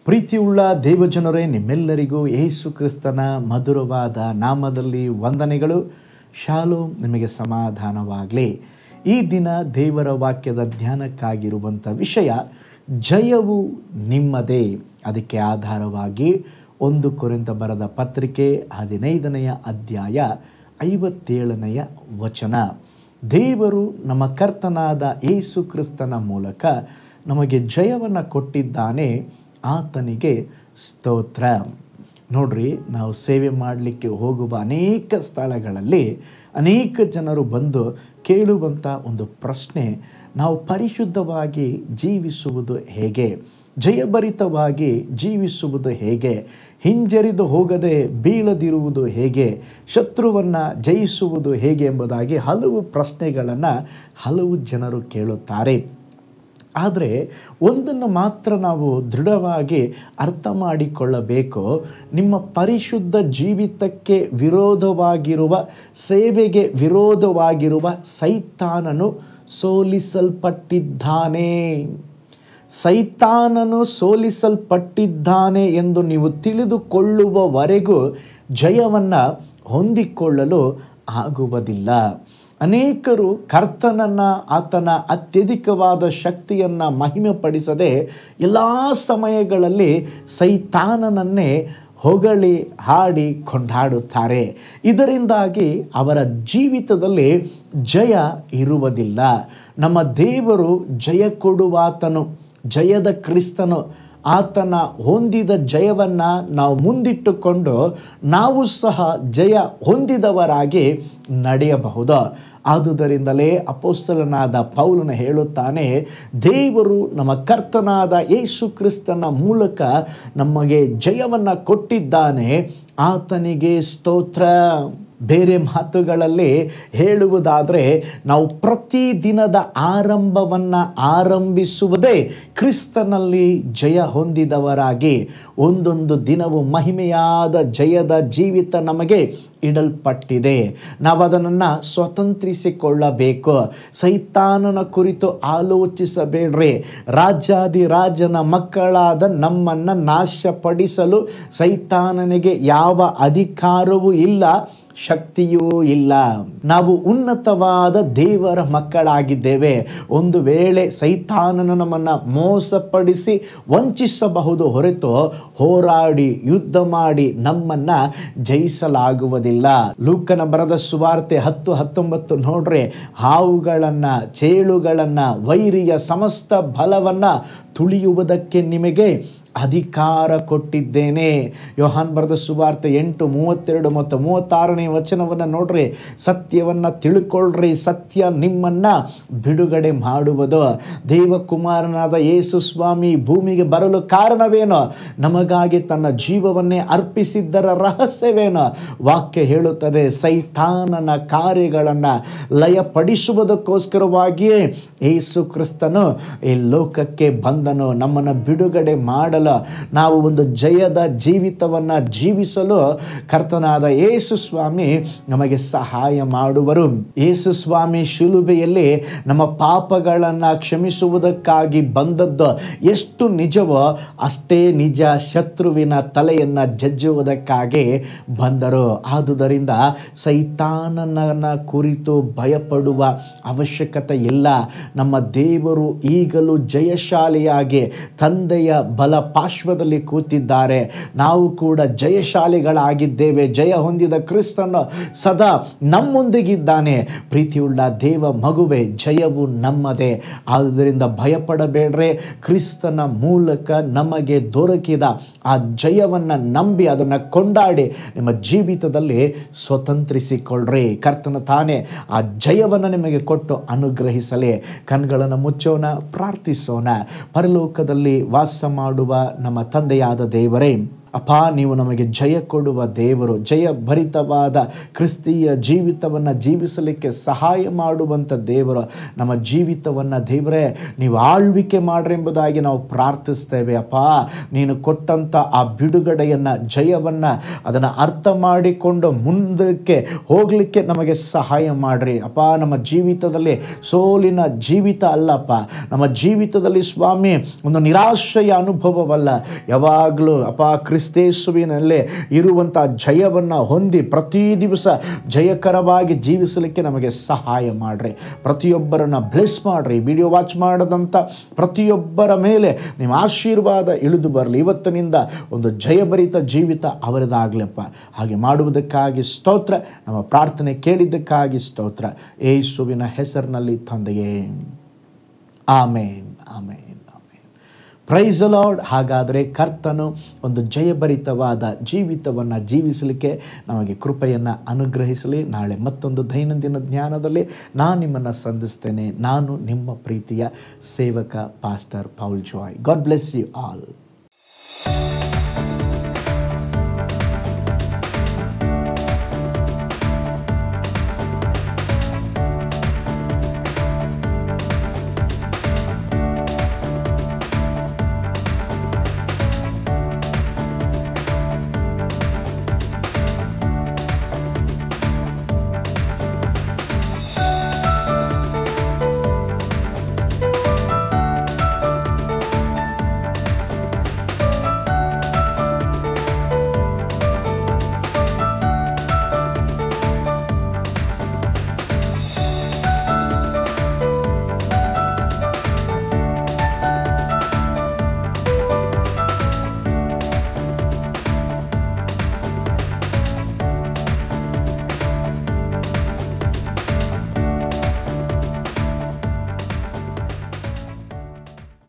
ಪ್ರೀತಿಯುಳ್ಳ ದೇವಜನರೇ, ನಿಮ್ಮೆಲ್ಲರಿಗೂ ಯೇಸು ಕ್ರಿಸ್ತನ ಮಧುರವಾದ ನಾಮದಲ್ಲಿ ವಂದನೆಗಳು. ಶಾಲೋಮ್, ನಿಮಗೆ ಸಮಾಧಾನವಾಗಲಿ. ಈ ದಿನ ದೇವರ ವಾಕ್ಯದ ಧ್ಯಾನಕ್ಕಾಗಿರುವಂಥ ವಿಷಯ ಜಯವು ನಿಮ್ಮದೇ. ಅದಕ್ಕೆ ಆಧಾರವಾಗಿ 1 ಕೊರಿಂಥ ಬರೆದ ಪತ್ರಿಕೆ 15ನೇ ಅಧ್ಯಾಯ 57ನೇ ವಚನ. ದೇವರು ನಮ್ಮ ಕರ್ತನಾದ ಯೇಸು ಕ್ರಿಸ್ತನ ಮೂಲಕ ನಮಗೆ ಜಯವನ್ನು ಕೊಟ್ಟಿದ್ದಾನೆ, ಆತನಿಗೆ ಸ್ತೋತ್ರ. ನೋಡ್ರಿ, ನಾವು ಸೇವೆ ಮಾಡಲಿಕ್ಕೆ ಹೋಗುವ ಅನೇಕ ಸ್ಥಳಗಳಲ್ಲಿ ಅನೇಕ ಜನರು ಬಂದು ಕೇಳುವಂಥ ಒಂದು ಪ್ರಶ್ನೆ, ನಾವು ಪರಿಶುದ್ಧವಾಗಿ ಜೀವಿಸುವುದು ಹೇಗೆ, ಜಯಭರಿತವಾಗಿ ಜೀವಿಸುವುದು ಹೇಗೆ, ಹಿಂಜರಿದು ಹೋಗದೆ ಬೀಳದಿರುವುದು ಹೇಗೆ, ಶತ್ರುವನ್ನು ಜಯಿಸುವುದು ಹೇಗೆ ಎಂಬುದಾಗಿ ಹಲವು ಪ್ರಶ್ನೆಗಳನ್ನು ಹಲವು ಜನರು ಕೇಳುತ್ತಾರೆ. ಆದರೆ ಒಂದನ್ನು ಮಾತ್ರ ನಾವು ದೃಢವಾಗಿ ಅರ್ಥ ಮಾಡಿಕೊಳ್ಳಬೇಕು. ನಿಮ್ಮ ಪರಿಶುದ್ಧ ಜೀವಿತಕ್ಕೆ ವಿರೋಧವಾಗಿರುವ, ಸೇವೆಗೆ ವಿರೋಧವಾಗಿರುವ ಸೈತಾನನು ಸೋಲಿಸಲ್ಪಟ್ಟಿದ್ದಾನೆ. ಸೈತಾನನು ಸೋಲಿಸಲ್ಪಟ್ಟಿದ್ದಾನೆ ಎಂದು ನೀವು ತಿಳಿದುಕೊಳ್ಳುವವರೆಗೂ ಜಯವನ್ನು ಹೊಂದಿಕೊಳ್ಳಲು ಆಗುವುದಿಲ್ಲ. ಅನೇಕರು ಕರ್ತನನ್ನು, ಆತನ ಅತ್ಯಧಿಕವಾದ ಶಕ್ತಿಯನ್ನು ಮಹಿಮೆಪಡಿಸದೆ ಎಲ್ಲ ಸಮಯಗಳಲ್ಲಿ ಸೈತಾನನನ್ನೇ ಹೊಗಳಿ ಹಾಡಿ ಕೊಂಡಾಡುತ್ತಾರೆ. ಇದರಿಂದಾಗಿ ಅವರ ಜೀವಿತದಲ್ಲಿ ಜಯ ಇರುವುದಿಲ್ಲ. ನಮ್ಮ ದೇವರು ಜಯ ಕೊಡುವಾತನು, ಜಯದ ಕ್ರಿಸ್ತನು. ಆತನ ಹೊಂದಿದ ಜಯವನ್ನು ನಾವು ಮುಂದಿಟ್ಟುಕೊಂಡು ನಾವು ಸಹ ಜಯ ಹೊಂದಿದವರಾಗಿ ನಡೆಯಬಹುದು. ಆದುದರಿಂದಲೇ ಅಪೊಸ್ತಲನಾದ ಪೌಲನು ಹೇಳುತ್ತಾನೆ, ದೇವರು ನಮ್ಮ ಕರ್ತನಾದ ಯೇಸು ಕ್ರಿಸ್ತನ ಮೂಲಕ ನಮಗೆ ಜಯವನ್ನು ಕೊಟ್ಟಿದ್ದಾನೆ, ಆತನಿಗೆ ಸ್ತೋತ್ರ. ಬೇರೆ ಮಾತುಗಳಲ್ಲಿ ಹೇಳುವುದಾದರೆ, ನಾವು ಪ್ರತಿದಿನದ ಆರಂಭವನ್ನು ಆರಂಭಿಸುವುದೇ ಕ್ರಿಸ್ತನಲ್ಲಿ ಜಯ ಹೊಂದಿದವರಾಗಿ. ಒಂದೊಂದು ದಿನವೂ ಮಹಿಮೆಯಾದ ಜಯದ ಜೀವಿತ ನಮಗೆ ಇಡಲ್ಪಟ್ಟಿದೆ. ನಾವು ಅದನ್ನು ಸ್ವತಂತ್ರಿಸಿಕೊಳ್ಳಬೇಕು. ಸೈತಾನನ ಕುರಿತು ಆಲೋಚಿಸಬೇಡ್ರಿ. ರಾಜಾದಿರಾಜನ ಮಕ್ಕಳಾದ ನಮ್ಮನ್ನು ನಾಶಪಡಿಸಲು ಸೈತಾನನಿಗೆ ಯಾವ ಅಧಿಕಾರವೂ ಇಲ್ಲ, ಶಕ್ತಿಯೂ ಇಲ್ಲ. ನಾವು ಉನ್ನತವಾದ ದೇವರ ಮಕ್ಕಳಾಗಿದ್ದೇವೆ. ಒಂದು ವೇಳೆ ಸೈತಾನನು ನಮ್ಮನ್ನು ಮೋಸಪಡಿಸಿ ವಂಚಿಸಬಹುದು ಹೊರತು ಹೋರಾಡಿ ಯುದ್ಧ ಮಾಡಿ ನಮ್ಮನ್ನು ಜಯಿಸಲಾಗುವುದಿಲ್ಲ. ಲೂಕನ ಬರೆದ ಸುವಾರ್ತೆ 10:19 ನೋಡ್ರಿ, ಹಾವುಗಳನ್ನು, ಚೇಳುಗಳನ್ನು, ವೈರಿಯ ಸಮಸ್ತ ಬಲವನ್ನು ತುಳಿಯುವುದಕ್ಕೆ ನಿಮಗೆ ಅಧಿಕಾರ ಕೊಟ್ಟಿದ್ದೇನೆ. ಯೋಹಾನ್ ಬರೆದ ಸುವಾರ್ತೆ 8:32 ಮತ್ತು 36ನೇ ವಚನವನ್ನು ನೋಡ್ರಿ, ಸತ್ಯವನ್ನು ತಿಳ್ಕೊಳ್ರಿ, ಸತ್ಯ ನಿಮ್ಮನ್ನು ಬಿಡುಗಡೆ ಮಾಡುವುದು. ದೇವಕುಮಾರನಾದ ಯೇಸು ಸ್ವಾಮಿ ಭೂಮಿಗೆ ಬರಲು ಕಾರಣವೇನು? ನಮಗಾಗಿ ತನ್ನ ಜೀವವನ್ನೇ ಅರ್ಪಿಸಿದ್ದರ ರಹಸ್ಯವೇನು? ವಾಕ್ಯ ಹೇಳುತ್ತದೆ, ಸೈತಾನನ ಕಾರ್ಯಗಳನ್ನು ಲಯಪಡಿಸುವುದಕ್ಕೋಸ್ಕರವಾಗಿಯೇ ಯೇಸು ಕ್ರಿಸ್ತನು ಈ ಲೋಕಕ್ಕೆ ಬಂದನು, ನಮ್ಮನ್ನು ಬಿಡುಗಡೆ ಮಾಡಲು. ನಾವು ಒಂದು ಜಯದ ಜೀವಿತವನ್ನು ಜೀವಿಸಲು ಕರ್ತನಾದ ಯೇಸು ಸ್ವಾಮಿ ನಮಗೆ ಸಹಾಯ ಮಾಡುವರು. ಯೇಸು ಸ್ವಾಮಿ ಶಿಲುಬೆಯಲ್ಲಿ ನಮ್ಮ ಪಾಪಗಳನ್ನು ಕ್ಷಮಿಸುವುದಕ್ಕಾಗಿ ಬಂದದ್ದು ಎಷ್ಟು ನಿಜವೋ ಅಷ್ಟೇ ನಿಜ, ಶತ್ರುವಿನ ತಲೆಯನ್ನು ಜಜ್ಜುವುದಕ್ಕಾಗಿ ಬಂದರು. ಆದುದರಿಂದ ಸೈತಾನನ ಕುರಿತು ಭಯಪಡುವ ಅವಶ್ಯಕತೆ ಇಲ್ಲ. ನಮ್ಮ ದೇವರು ಈಗಲೂ ಜಯಶಾಲಿಯಾಗಿ ತಂದೆಯ ಬಲ ಪಾರ್ಶ್ವದಲ್ಲಿ ಕೂತಿದ್ದಾರೆ. ನಾವು ಕೂಡ ಜಯಶಾಲಿಗಳಾಗಿದ್ದೇವೆ. ಜಯ ಹೊಂದಿದ ಕ್ರಿಸ್ತನು ಸದಾ ನಮ್ಮೊಂದಿಗಿದ್ದಾನೆ. ಪ್ರೀತಿಯುಳ್ಳ ದೇವ ಮಗುವೆ, ಜಯವು ನಮ್ಮದೇ. ಆದುದರಿಂದ ಭಯಪಡಬೇಡ್ರೆ. ಕ್ರಿಸ್ತನ ಮೂಲಕ ನಮಗೆ ದೊರಕಿದ ಆ ಜಯವನ್ನು ನಂಬಿ ಅದನ್ನು ಕೊಂಡಾಡಿ ನಿಮ್ಮ ಜೀವಿತದಲ್ಲಿ ಸ್ವತಂತ್ರಿಸಿಕೊಳ್ಳ್ರಿ. ಕರ್ತನ ತಾನೇ ಆ ಜಯವನ್ನು ನಿಮಗೆ ಕೊಟ್ಟು ಅನುಗ್ರಹಿಸಲಿ. ಕಣ್ಗಳನ್ನು ಮುಚ್ಚೋಣ, ಪ್ರಾರ್ಥಿಸೋಣ. ಪರಲೋಕದಲ್ಲಿ ವಾಸ ಮಾಡುವ ನಮ್ಮ ತಂದೆಯಾದ ದೇವರೇ, ಅಪ್ಪ, ನೀವು ನಮಗೆ ಜಯ ಕೊಡುವ ದೇವರು, ಜಯ ಭರಿತವಾದ ಕ್ರಿಸ್ತೀಯ ಜೀವಿತವನ್ನು ಜೀವಿಸಲಿಕ್ಕೆ ಸಹಾಯ ಮಾಡುವಂಥ ದೇವರು. ನಮ್ಮ ಜೀವಿತವನ್ನು ದೇವರೇ ನೀವು ಆಳ್ವಿಕೆ ಮಾಡ್ರಿ ಎಂಬುದಾಗಿ ನಾವು ಪ್ರಾರ್ಥಿಸ್ತೇವೆ. ಅಪ್ಪ, ನೀನು ಕೊಟ್ಟಂಥ ಆ ಬಿಡುಗಡೆಯನ್ನು, ಜಯವನ್ನು, ಅದನ್ನು ಅರ್ಥ ಮಾಡಿಕೊಂಡು ಮುಂದಕ್ಕೆ ಹೋಗಲಿಕ್ಕೆ ನಮಗೆ ಸಹಾಯ ಮಾಡಿರಿ ಅಪ್ಪ. ನಮ್ಮ ಜೀವಿತದಲ್ಲಿ ಸೋಲಿನ ಜೀವಿತ ಅಲ್ಲಪ್ಪ. ನಮ್ಮ ಜೀವಿತದಲ್ಲಿ ಸ್ವಾಮಿ ಒಂದು ನಿರಾಶೆಯ ಅನುಭವವಲ್ಲ. ಯಾವಾಗಲೂ ಅಪ್ಪ ಕ್ರಿಸ್ತೇಸುವಿನಲ್ಲೇ ಇರುವಂಥ ಜಯವನ್ನು ಹೊಂದಿ ಪ್ರತಿ ದಿವಸ ಜಯಕರವಾಗಿ ಜೀವಿಸಲಿಕ್ಕೆ ನಮಗೆ ಸಹಾಯ ಮಾಡಿರಿ. ಪ್ರತಿಯೊಬ್ಬರನ್ನು ಬ್ಲೆಸ್ ಮಾಡಿರಿ. ವಿಡಿಯೋ ವಾಚ್ ಮಾಡದಂಥ ಪ್ರತಿಯೊಬ್ಬರ ಮೇಲೆ ನಿಮ್ಮ ಆಶೀರ್ವಾದ ಇಳಿದು ಬರಲಿ. ಇವತ್ತಿನಿಂದ ಒಂದು ಜಯಭರಿತ ಜೀವಿತ ಅವರದಾಗಲಪ್ಪ. ಹಾಗೆ ಮಾಡುವುದಕ್ಕಾಗಿ ಸ್ತೋತ್ರ. ನಮ್ಮ ಪ್ರಾರ್ಥನೆ ಕೇಳಿದ್ದಕ್ಕಾಗಿ ಸ್ತೋತ್ರ. ಯೇಸುವಿನ ಹೆಸರಿನಲ್ಲಿ ತಂದೆಯೇ, ಆಮೇನ್, ಆಮೇನ್, ಆಮೇನ್. Praise the lord. ಹಾಗಾದರೆ ಕರ್ತನು ಒಂದು ಜಯಭರಿತವಾದ ಜೀವಿತವನ್ನು ಜೀವಿಸಲಿಕ್ಕೆ ನಮಗೆ ಕೃಪೆಯನ್ನು ಅನುಗ್ರಹಿಸಲಿ. ನಾಳೆ ಮತ್ತೊಂದು ದೈನಂದಿನ ಜ್ಞಾನದಲ್ಲಿ ನಾನು ನಿಮ್ಮನ್ನು ಸಂಧಿಸ್ತೇನೆ. ನಾನು ನಿಮ್ಮ ಪ್ರೀತಿಯ ಸೇವಕ pastor Paul Joy. God bless you all.